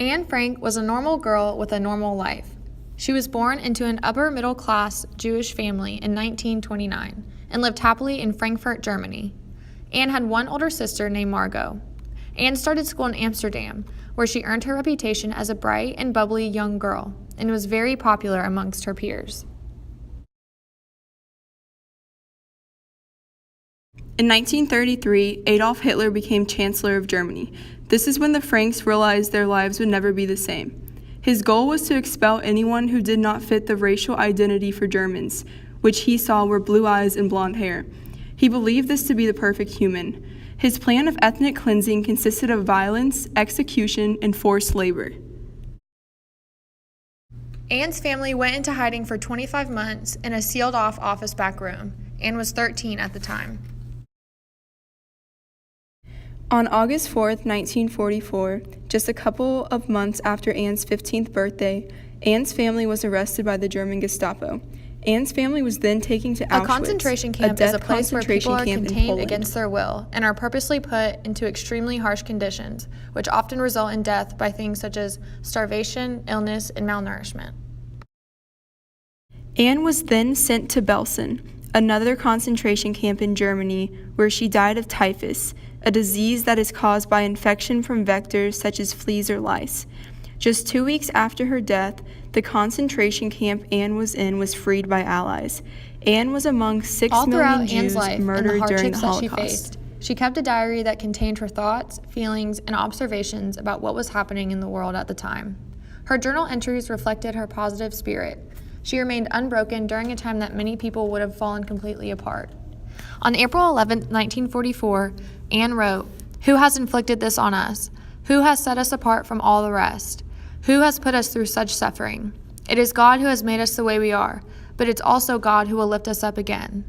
Anne Frank was a normal girl with a normal life. She was born into an upper-middle-class Jewish family in 1929 and lived happily in Frankfurt, Germany. Anne had one older sister named Margot. Anne started school in Amsterdam, where she earned her reputation as a bright and bubbly young girl and was very popular amongst her peers. In 1933, Adolf Hitler became Chancellor of Germany. This is when the Franks realized their lives would never be the same. His goal was to expel anyone who did not fit the racial identity for Germans, which he saw were blue eyes and blonde hair. He believed this to be the perfect human. His plan of ethnic cleansing consisted of violence, execution, and forced labor. Anne's family went into hiding for 25 months in a sealed-off office back room. Anne was 13 at the time. On August 4th, 1944, just a couple of months after Anne's 15th birthday, Anne's family was arrested by the German Gestapo. Anne's family was then taken to Auschwitz, a concentration camp is a place where people are contained against their will and are purposely put into extremely harsh conditions, which often result in death by things such as starvation, illness, and malnourishment. Anne was then sent to Belsen, another concentration camp in Germany, where she died of typhus, a disease that is caused by infection from vectors such as fleas or lice. Just 2 weeks after her death, the concentration camp Anne was in was freed by Allies. Anne was among 6 million Jews murdered during the Holocaust. She kept a diary that contained her thoughts, feelings, and observations about what was happening in the world at the time. Her journal entries reflected her positive spirit. She remained unbroken during a time that many people would have fallen completely apart. On April 11, 1944, Anne wrote, "Who has inflicted this on us? Who has set us apart from all the rest? Who has put us through such suffering? It is God who has made us the way we are, but it's also God who will lift us up again.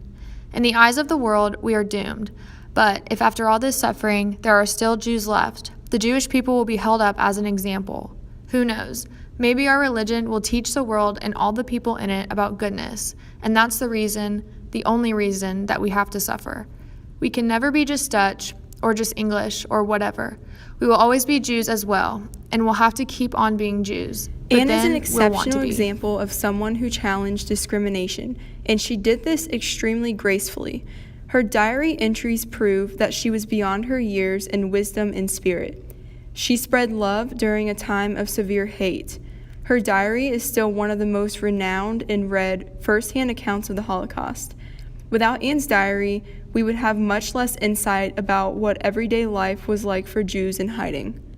In the eyes of the world, we are doomed. But if after all this suffering, there are still Jews left, the Jewish people will be held up as an example. Who knows? Maybe our religion will teach the world and all the people in it about goodness, and that's the reason, the only reason, that we have to suffer. We can never be just Dutch, or just English, or whatever. We will always be Jews as well, and we'll have to keep on being Jews. Anne is an exceptional example of someone who challenged discrimination, and she did this extremely gracefully. Her diary entries prove that she was beyond her years in wisdom and spirit. She spread love during a time of severe hate. Her diary is still one of the most renowned and read first-hand accounts of the Holocaust. Without Anne's diary, we would have much less insight about what everyday life was like for Jews in hiding.